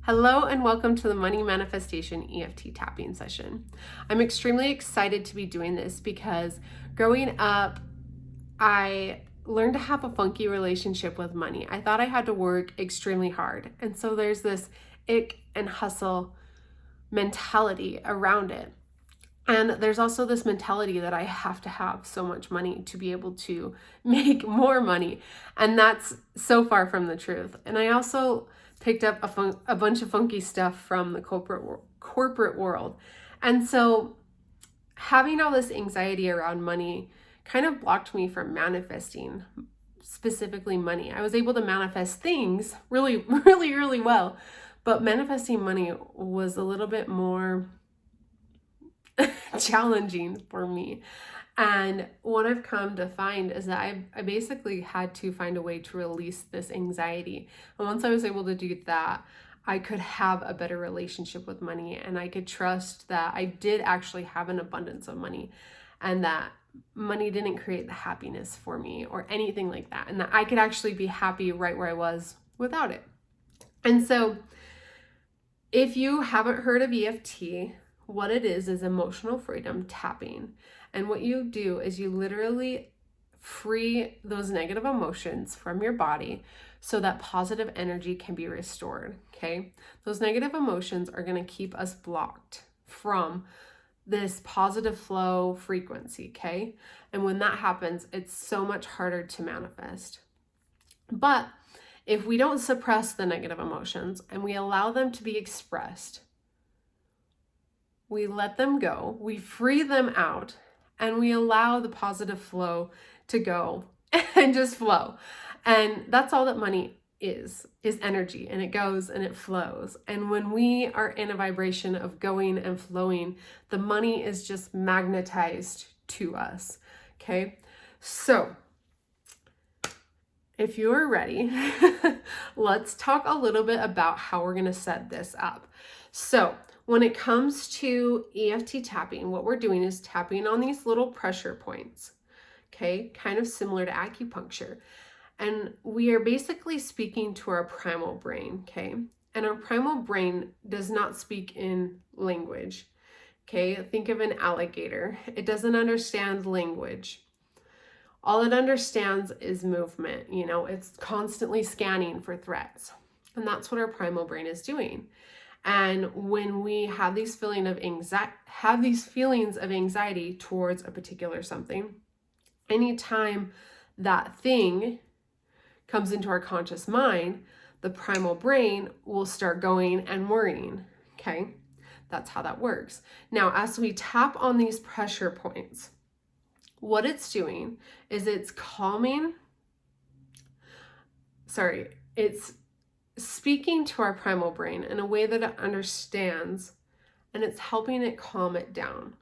Hello and welcome to the Money Manifestation EFT tapping session. I'm extremely excited to be doing this because growing up, I learned to have a funky relationship with money. I thought I had to work extremely hard. And so there's this ick and hustle mentality around it. And there's also this mentality that I have to have so much money to be able to make more money. And that's so far from the truth. And I also picked up a bunch of funky stuff from the corporate world. And so having all this anxiety around money kind of blocked me from manifesting specifically money. I was able to manifest things really well, but manifesting money was a little bit more challenging for me. And what I've come to find is that I basically had to find a way to release this anxiety. And once I was able to do that, I could have a better relationship with money, and I could trust that I did actually have an abundance of money, and that money didn't create the happiness for me or anything like that, and that I could actually be happy right where I was without it. And so if you haven't heard of EFT, what it is emotional freedom tapping. And what you do is you literally free those negative emotions from your body so that positive energy can be restored, okay? Those negative emotions are going to keep us blocked from this positive flow frequency, okay? And when that happens, it's so much harder to manifest. But if we don't suppress the negative emotions and we allow them to be expressed, we let them go, we free them out, and we allow the positive flow to go and just flow. And that's all that money is energy, and it goes and it flows. And when we are in a vibration of going and flowing, the money is just magnetized to us, okay? So if you are ready, let's talk a little bit about how we're gonna set this up. So when it comes to EFT tapping, what we're doing is tapping on these little pressure points, okay? Kind of similar to acupuncture. And we are basically speaking to our primal brain, okay? And our primal brain does not speak in language, okay? Think of an alligator. It doesn't understand language. All it understands is movement, it's constantly scanning for threats. And that's what our primal brain is doing. And when we have these feelings of anxiety towards a particular something, anytime that thing comes into our conscious mind, the primal brain will start going and worrying, okay? That's how that works. Now, as we tap on these pressure points, what it's doing is it's speaking to our primal brain in a way that it understands, and it's helping it calm it down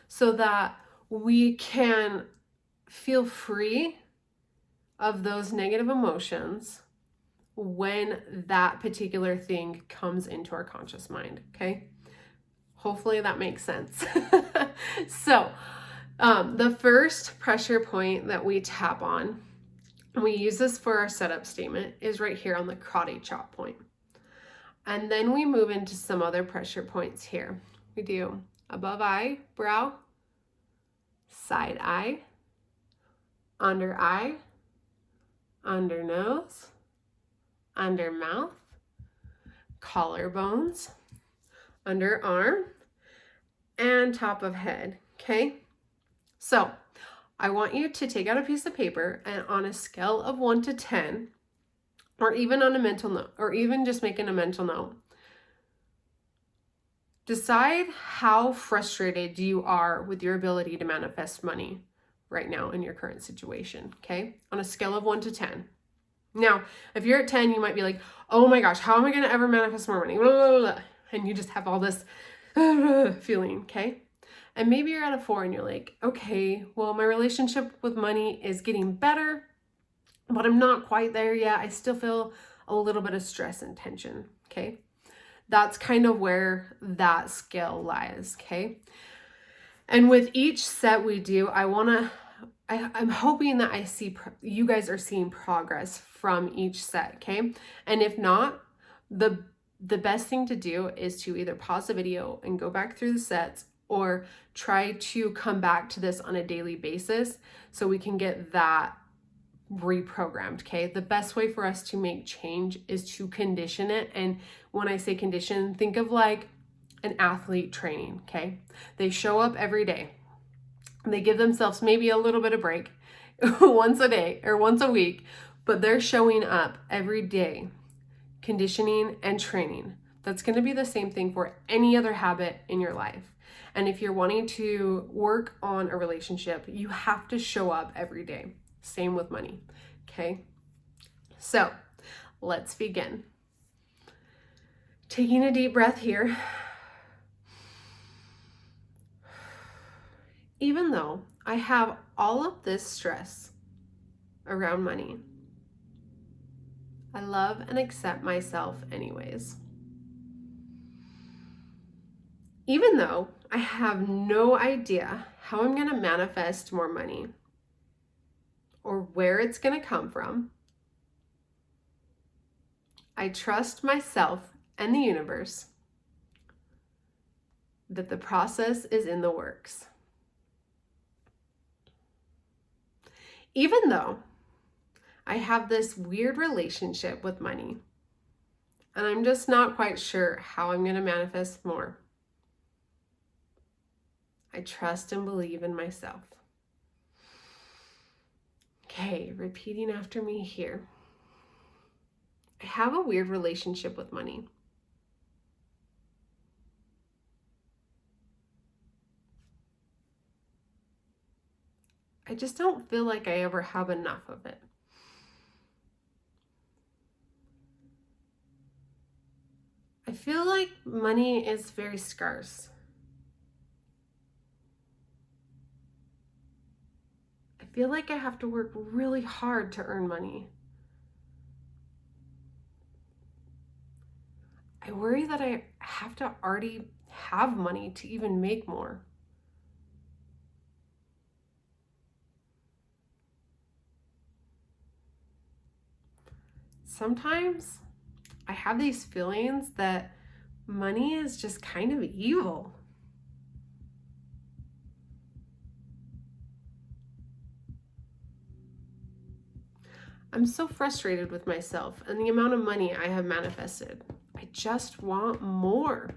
so that we can feel free of those negative emotions when that particular thing comes into our conscious mind, okay? Hopefully that makes sense. So the first pressure point that we tap on, and we use this for our setup statement, is right here on the karate chop point. And then we move into some other pressure points here. We do above eyebrow, side eye, under eye, under nose, under mouth, collarbones, under arm, and top of head, okay? So I want you to take out a piece of paper, and on a scale of 1 to 10, or even on a mental note, or even just making a mental note, decide how frustrated you are with your ability to manifest money right now in your current situation, okay? On a scale of 1 to 10. Now, if you're at 10, you might be like, oh my gosh, how am I going to ever manifest more money? Blah, blah, blah. And you just have all this feeling, okay? And maybe you're at a 4 and you're like, okay, well, my relationship with money is getting better, but I'm not quite there yet. I still feel a little bit of stress and tension, okay? That's kind of where that scale lies, okay? And with each set we do, I'm hoping that I see you guys are seeing progress from each set, okay? And if not, the the best thing to do is to either pause the video and go back through the sets, or try to come back to this on a daily basis so we can get that reprogrammed. Okay, the best way for us to make change is to condition it. And when I say condition, think of like an athlete training. Okay, they show up every day, they give themselves maybe a little bit of break once a day or once a week, but they're showing up every day, conditioning and training. That's going to be the same thing for any other habit in your life. And if you're wanting to work on a relationship, you have to show up every day. Same with money. Okay, so let's begin. Taking a deep breath here. Even though I have all of this stress around money, I love and accept myself anyways. Even though I have no idea how I'm going to manifest more money or where it's going to come from, I trust myself and the universe that the process is in the works. Even though I have this weird relationship with money and I'm just not quite sure how I'm going to manifest more, I trust and believe in myself. Okay, repeating after me here. I have a weird relationship with money. I just don't feel like I ever have enough of it. I feel like money is very scarce. I feel like I have to work really hard to earn money. I worry that I have to already have money to even make more. Sometimes I have these feelings that money is just kind of evil. I'm so frustrated with myself and the amount of money I have manifested. I just want more.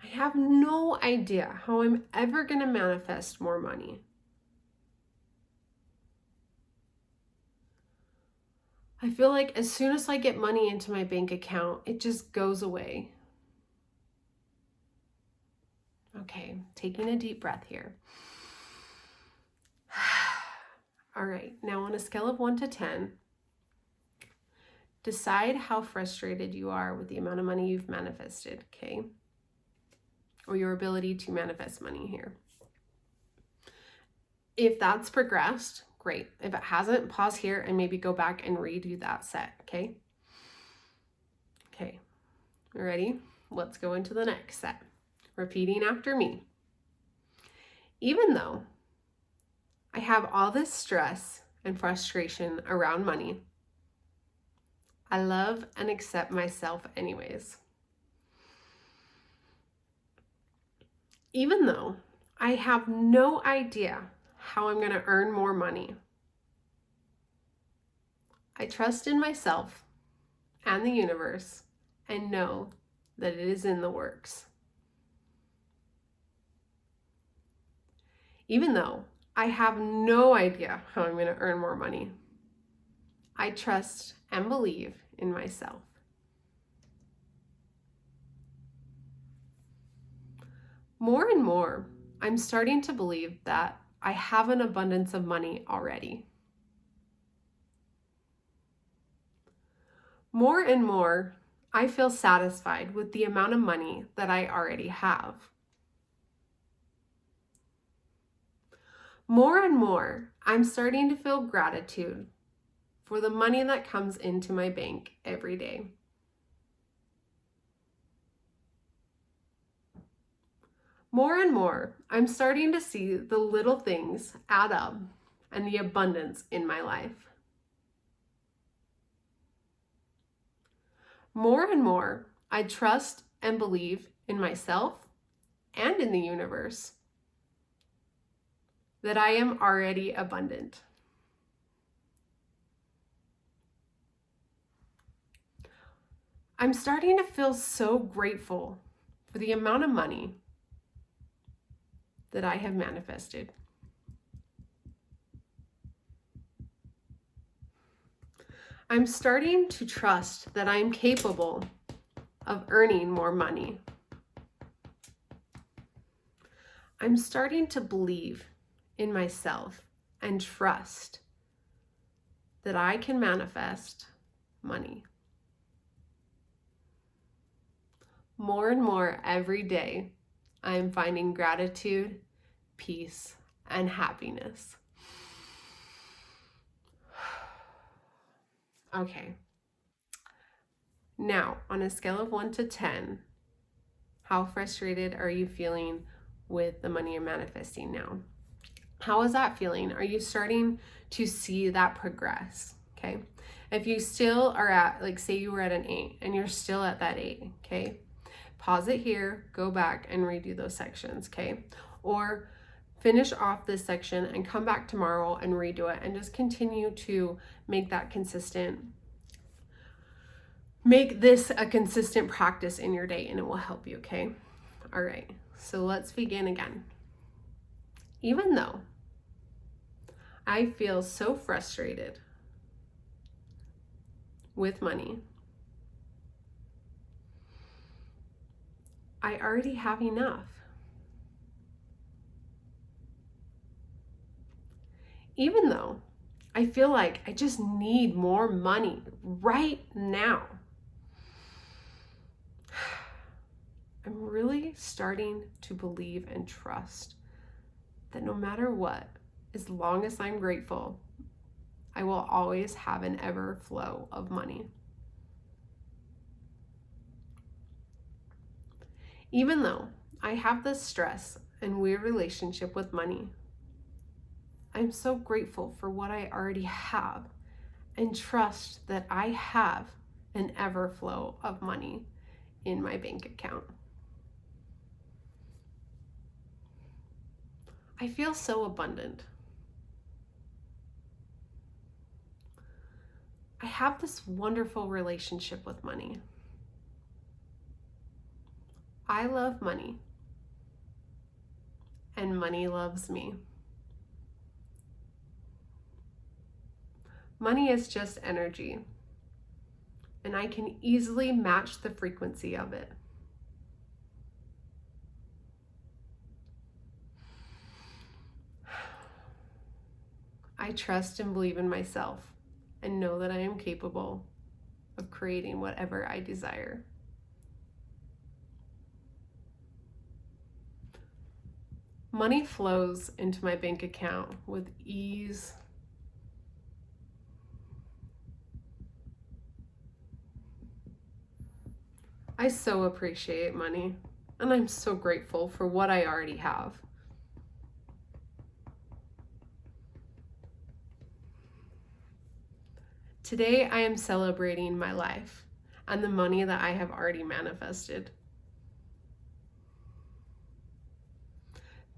I have no idea how I'm ever going to manifest more money. I feel like as soon as I get money into my bank account, it just goes away. Okay, taking a deep breath here. All right, now on a scale of 1 to 10, decide how frustrated you are with the amount of money you've manifested, okay? Or your ability to manifest money here. If that's progressed, great. If it hasn't, pause here and maybe go back and redo that set, okay? Okay, ready? Let's go into the next set. Repeating after me. Even though I have all this stress and frustration around money, I love and accept myself anyways. Even though I have no idea how I'm going to earn more money, I trust in myself and the universe and know that it is in the works. Even though I have no idea how I'm going to earn more money, I trust and believe in myself. More and more, I'm starting to believe that I have an abundance of money already. More and more, I feel satisfied with the amount of money that I already have. More and more, I'm starting to feel gratitude for the money that comes into my bank every day. More and more, I'm starting to see the little things add up and the abundance in my life. More and more, I trust and believe in myself and in the universe that I am already abundant. I'm starting to feel so grateful for the amount of money that I have manifested. I'm starting to trust that I'm capable of earning more money. I'm starting to believe in myself and trust that I can manifest money. More and more every day, I am finding gratitude, peace, and happiness. Okay. Now, on a scale of 1 to 10, how frustrated are you feeling with the money you're manifesting now? How is that feeling? Are you starting to see that progress? Okay. If you still are at, like, say you were at an 8 and you're still at that 8, okay, pause it here, go back and redo those sections, okay? Or finish off this section and come back tomorrow and redo it, and just continue to make that consistent. Make this a consistent practice in your day, and it will help you, okay? All right, so let's begin again. Even though I feel so frustrated with money, I already have enough. Even though I feel like I just need more money right now, I'm really starting to believe and trust that no matter what, as long as I'm grateful, I will always have an ever flow of money. Even though I have this stress and weird relationship with money, I'm so grateful for what I already have and trust that I have an ever flow of money in my bank account. I feel so abundant. I have this wonderful relationship with money. I love money, and money loves me. Money is just energy, and I can easily match the frequency of it. I trust and believe in myself and know that I am capable of creating whatever I desire. Money flows into my bank account with ease. I so appreciate money, and I'm so grateful for what I already have. Today, I am celebrating my life and the money that I have already manifested.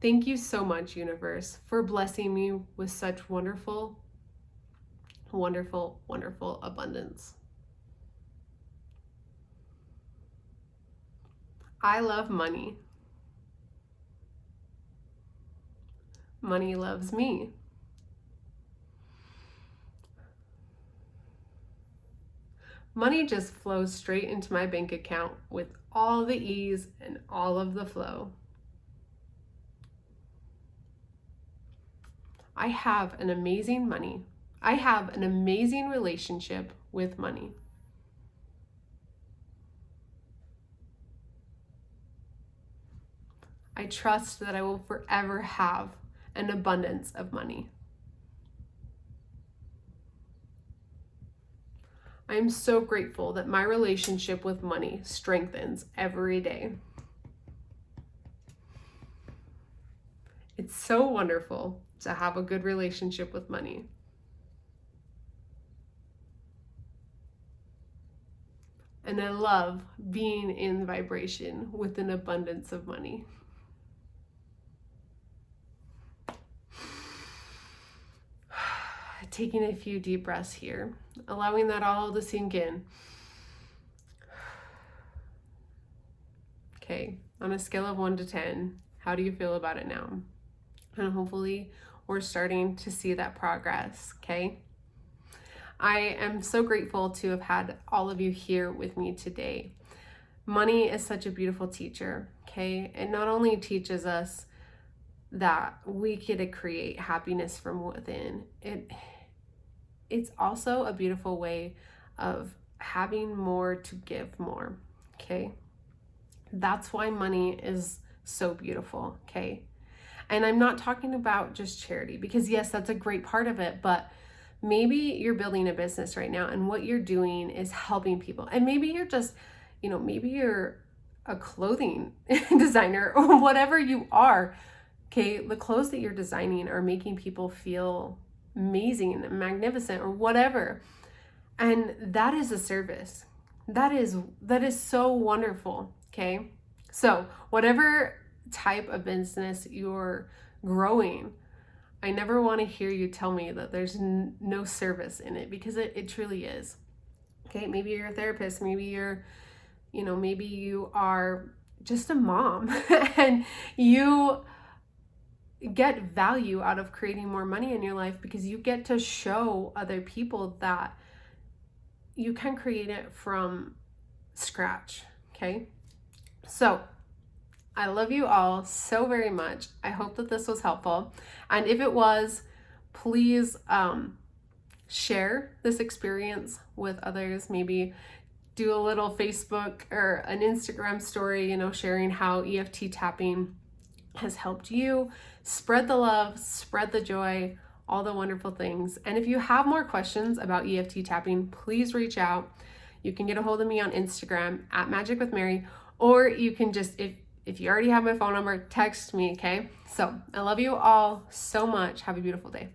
Thank you so much, universe, for blessing me with such wonderful, wonderful, wonderful abundance. I love money. Money loves me. Money just flows straight into my bank account with all the ease and all of the flow. I have an amazing relationship with money. I trust that I will forever have an abundance of money. I am so grateful that my relationship with money strengthens every day. It's so wonderful to have a good relationship with money. And I love being in vibration with an abundance of money. Taking a few deep breaths here, allowing that all to sink in. Okay, on a scale of 1 to 10, how do you feel about it now? And hopefully we're starting to see that progress, okay? I am so grateful to have had all of you here with me today. Money is such a beautiful teacher, okay? It not only teaches us that we get to create happiness from within, it's also a beautiful way of having more to give more, okay? That's why money is so beautiful, okay? And I'm not talking about just charity, because yes, that's a great part of it, but maybe you're building a business right now and what you're doing is helping people. And maybe you're just, maybe you're a clothing designer or whatever you are, okay? The clothes that you're designing are making people feel amazing and magnificent or whatever. And that is a service. That is so wonderful, okay? So whatever type of business you're growing, I never want to hear you tell me that there's no service in it, because it truly is. Okay, maybe you're a therapist, maybe maybe you are just a mom and you get value out of creating more money in your life because you get to show other people that you can create it from scratch, okay? So I love you all so very much. I hope that this was helpful. And if it was, please share this experience with others. Maybe do a little Facebook or an Instagram story, sharing how EFT tapping has helped you. Spread the love, spread the joy, all the wonderful things. And if you have more questions about EFT tapping, please reach out. You can get a hold of me on Instagram at Magic with Mary, or you can just, if you already have my phone number, text me, okay? So I love you all so much. Have a beautiful day.